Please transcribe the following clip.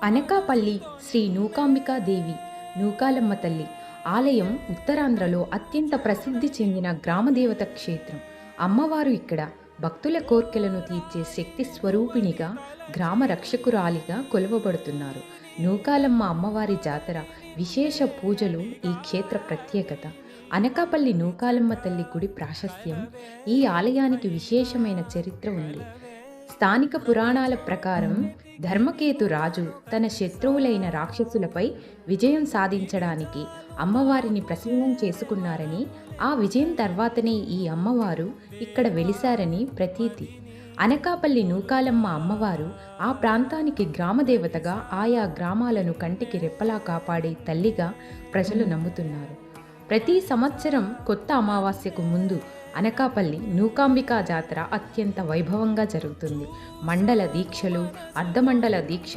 అనకాపల్లి శ్రీ నూకాంబికా దేవి నూకాలమ్మ తల్లి ఆలయం ఉత్తరాంధ్రలో అత్యంత ప్రసిద్ధి చెందిన గ్రామదేవత క్షేత్రం. అమ్మవారు ఇక్కడ భక్తుల కోర్కెలను తీర్చే శక్తి స్వరూపిణిగా, గ్రామ రక్షకురాలిగా కొలువబడుతున్నారు. నూకాలమ్మ అమ్మవారి జాతర, విశేష పూజలు ఈ క్షేత్ర ప్రత్యేకత. అనకాపల్లి నూకాలమ్మ తల్లి గుడి ప్రాశస్త్యం. ఈ ఆలయానికి విశేషమైన చరిత్ర ఉంది. స్థానిక పురాణాల ప్రకారం ధర్మకేతు రాజు తన శత్రువులైన రాక్షసులపై విజయం సాధించడానికి అమ్మవారిని ప్రసన్నం చేసుకున్నారని, ఆ విజయం తర్వాతనే ఈ అమ్మవారు ఇక్కడ వెలిశారని ప్రతీతి. అనకాపల్లి నూకాలమ్మ అమ్మవారు ఆ ప్రాంతానికి గ్రామదేవతగా, ఆయా గ్రామాలను కంటికి రెప్పలా కాపాడే తల్లిగా ప్రజలు నమ్ముతున్నారు. ప్రతి సంవత్సరం కొత్త అమావాస్యకు ముందు అనకాపల్లి నూకాంబికా జాతర అత్యంత వైభవంగా జరుగుతుంది. మండల దీక్షలు, అర్ధమండల దీక్ష